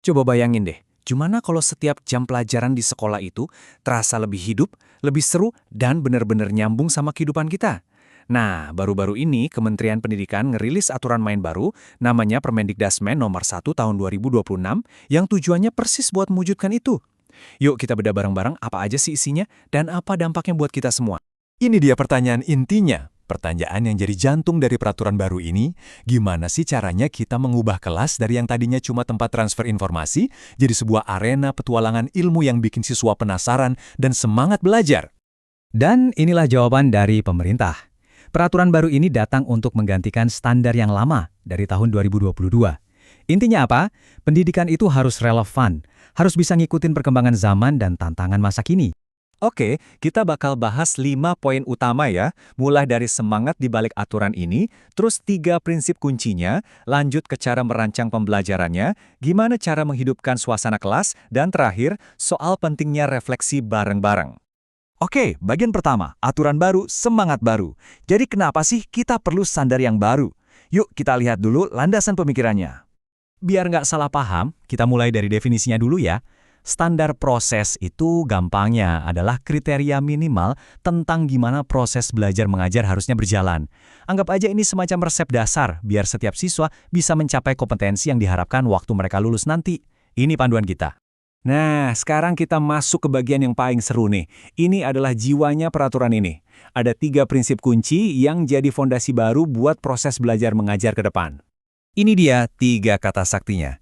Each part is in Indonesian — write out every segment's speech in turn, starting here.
Coba bayangin deh, gimana kalau setiap jam pelajaran di sekolah itu terasa lebih hidup, lebih seru, dan benar-benar nyambung sama kehidupan kita? Nah, baru-baru ini Kementerian Pendidikan ngerilis aturan main baru, namanya Permendikdasmen nomor 1 tahun 2026, yang tujuannya persis buat mewujudkan itu. Yuk kita bedah bareng-bareng apa aja sih isinya, dan apa dampaknya buat kita semua. Ini dia pertanyaan intinya. Pertanyaan yang jadi jantung dari peraturan baru ini, gimana sih caranya kita mengubah kelas dari yang tadinya cuma tempat transfer informasi, jadi sebuah arena petualangan ilmu yang bikin siswa penasaran dan semangat belajar? Dan inilah jawaban dari pemerintah. Peraturan baru ini datang untuk menggantikan standar yang lama dari tahun 2022. Intinya apa? Pendidikan itu harus relevan, harus bisa ngikutin perkembangan zaman dan tantangan masa kini. Oke, kita bakal bahas 5 poin utama ya, mulai dari semangat di balik aturan ini, terus 3 prinsip kuncinya, lanjut ke cara merancang pembelajarannya, gimana cara menghidupkan suasana kelas, dan terakhir, soal pentingnya refleksi bareng-bareng. Oke, bagian pertama, aturan baru, semangat baru. Jadi kenapa sih kita perlu standar yang baru? Yuk kita lihat dulu landasan pemikirannya. Biar nggak salah paham, kita mulai dari definisinya dulu ya. Standar proses itu gampangnya adalah kriteria minimal tentang gimana proses belajar mengajar harusnya berjalan. Anggap aja ini semacam resep dasar biar setiap siswa bisa mencapai kompetensi yang diharapkan waktu mereka lulus nanti. Ini panduan kita. Nah, sekarang kita masuk ke bagian yang paling seru nih. Ini adalah jiwanya peraturan ini. Ada 3 prinsip kunci yang jadi fondasi baru buat proses belajar mengajar ke depan. Ini dia 3 kata saktinya.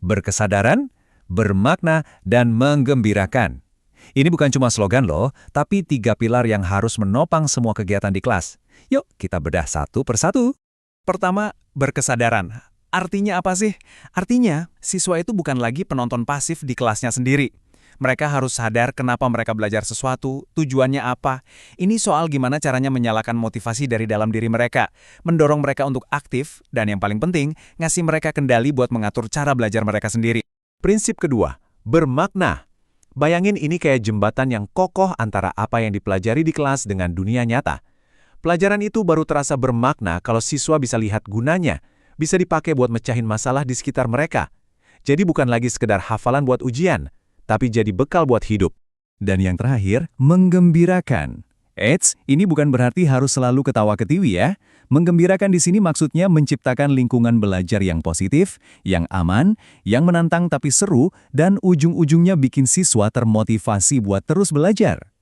Berkesadaran, bermakna, dan menggembirakan. Ini bukan cuma slogan loh, tapi 3 pilar yang harus menopang semua kegiatan di kelas. Yuk, kita bedah satu persatu. Pertama, berkesadaran. Artinya apa sih? Artinya, siswa itu bukan lagi penonton pasif di kelasnya sendiri. Mereka harus sadar kenapa mereka belajar sesuatu, tujuannya apa. Ini soal gimana caranya menyalakan motivasi dari dalam diri mereka, mendorong mereka untuk aktif, dan yang paling penting, ngasih mereka kendali buat mengatur cara belajar mereka sendiri. Prinsip kedua, bermakna. Bayangin ini kayak jembatan yang kokoh antara apa yang dipelajari di kelas dengan dunia nyata. Pelajaran itu baru terasa bermakna kalau siswa bisa lihat gunanya, bisa dipakai buat mecahin masalah di sekitar mereka. Jadi bukan lagi sekedar hafalan buat ujian, tapi jadi bekal buat hidup. Dan yang terakhir, menggembirakan. Eits, ini bukan berarti harus selalu ketawa ketiwi ya. Menggembirakan di sini maksudnya menciptakan lingkungan belajar yang positif, yang aman, yang menantang tapi seru, dan ujung-ujungnya bikin siswa termotivasi buat terus belajar.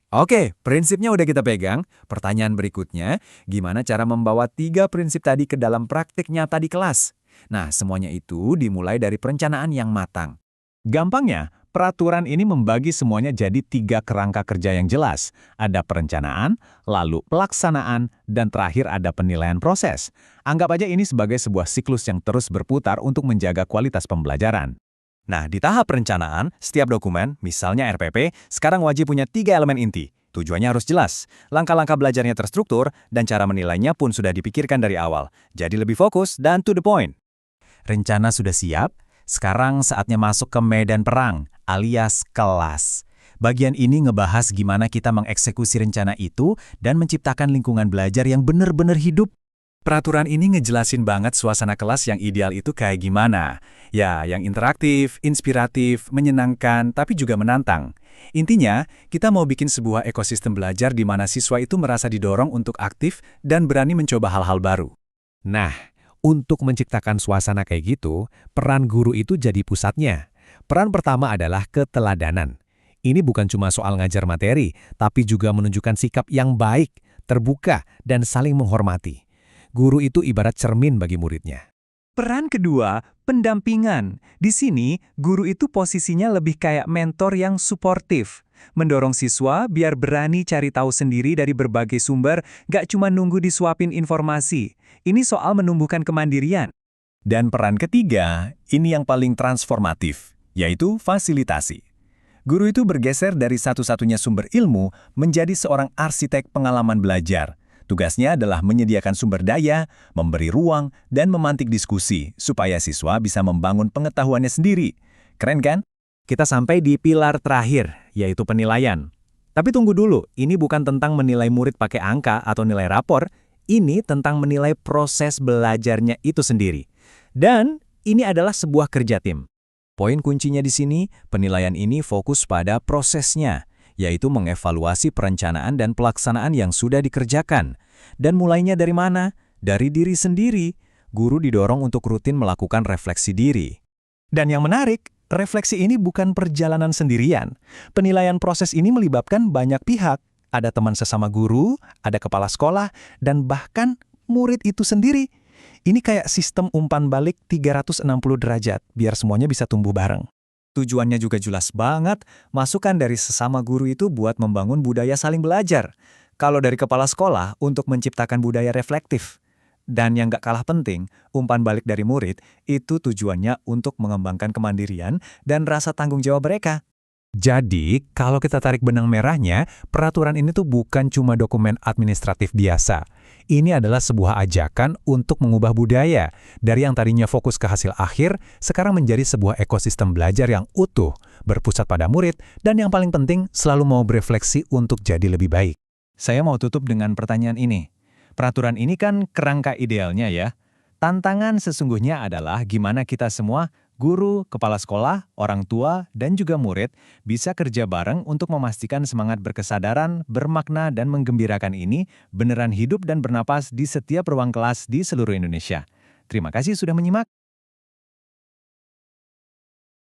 Oke, prinsipnya udah kita pegang. Pertanyaan berikutnya, gimana cara membawa 3 prinsip tadi ke dalam praktik nyata di kelas? Nah, semuanya itu dimulai dari perencanaan yang matang. Gampangnya, peraturan ini membagi semuanya jadi 3 kerangka kerja yang jelas. Ada perencanaan, lalu pelaksanaan, dan terakhir ada penilaian proses. Anggap aja ini sebagai sebuah siklus yang terus berputar untuk menjaga kualitas pembelajaran. Nah, di tahap perencanaan, setiap dokumen, misalnya RPP, sekarang wajib punya 3 elemen inti. Tujuannya harus jelas, langkah-langkah belajarnya terstruktur, dan cara menilainya pun sudah dipikirkan dari awal. Jadi lebih fokus dan to the point. Rencana sudah siap, sekarang saatnya masuk ke medan perang, alias kelas. Bagian ini ngebahas gimana kita mengeksekusi rencana itu dan menciptakan lingkungan belajar yang benar-benar hidup. Peraturan ini ngejelasin banget suasana kelas yang ideal itu kayak gimana. Ya, yang interaktif, inspiratif, menyenangkan, tapi juga menantang. Intinya, kita mau bikin sebuah ekosistem belajar di mana siswa itu merasa didorong untuk aktif dan berani mencoba hal-hal baru. Nah, untuk menciptakan suasana kayak gitu, peran guru itu jadi pusatnya. Peran pertama adalah keteladanan. Ini bukan cuma soal ngajar materi, tapi juga menunjukkan sikap yang baik, terbuka, dan saling menghormati. Guru itu ibarat cermin bagi muridnya. Peran kedua, pendampingan. Di sini, guru itu posisinya lebih kayak mentor yang suportif. Mendorong siswa biar berani cari tahu sendiri dari berbagai sumber, gak cuma nunggu disuapin informasi. Ini soal menumbuhkan kemandirian. Dan peran ketiga, ini yang paling transformatif, yaitu fasilitasi. Guru itu bergeser dari satu-satunya sumber ilmu menjadi seorang arsitek pengalaman belajar. Tugasnya adalah menyediakan sumber daya, memberi ruang, dan memantik diskusi supaya siswa bisa membangun pengetahuannya sendiri. Keren kan? Kita sampai di pilar terakhir, yaitu penilaian. Tapi tunggu dulu, ini bukan tentang menilai murid pakai angka atau nilai rapor, ini tentang menilai proses belajarnya itu sendiri. Dan ini adalah sebuah kerja tim. Poin kuncinya di sini, penilaian ini fokus pada prosesnya, yaitu mengevaluasi perencanaan dan pelaksanaan yang sudah dikerjakan. Dan mulainya dari mana? Dari diri sendiri. Guru didorong untuk rutin melakukan refleksi diri. Dan yang menarik, refleksi ini bukan perjalanan sendirian. Penilaian proses ini melibatkan banyak pihak. Ada teman sesama guru, ada kepala sekolah, dan bahkan murid itu sendiri. Ini kayak sistem umpan balik 360 derajat, biar semuanya bisa tumbuh bareng. Tujuannya juga jelas banget, masukan dari sesama guru itu buat membangun budaya saling belajar. Kalau dari kepala sekolah, untuk menciptakan budaya reflektif. Dan yang gak kalah penting, umpan balik dari murid, itu tujuannya untuk mengembangkan kemandirian dan rasa tanggung jawab mereka. Jadi, kalau kita tarik benang merahnya, peraturan ini tuh bukan cuma dokumen administratif biasa. Ini adalah sebuah ajakan untuk mengubah budaya. Dari yang tadinya fokus ke hasil akhir, sekarang menjadi sebuah ekosistem belajar yang utuh, berpusat pada murid, dan yang paling penting, selalu mau berefleksi untuk jadi lebih baik. Saya mau tutup dengan pertanyaan ini. Peraturan ini kan kerangka idealnya ya. Tantangan sesungguhnya adalah gimana kita semua, guru, kepala sekolah, orang tua, dan juga murid, bisa kerja bareng untuk memastikan semangat berkesadaran, bermakna, dan menggembirakan ini beneran hidup dan bernapas di setiap ruang kelas di seluruh Indonesia. Terima kasih sudah menyimak.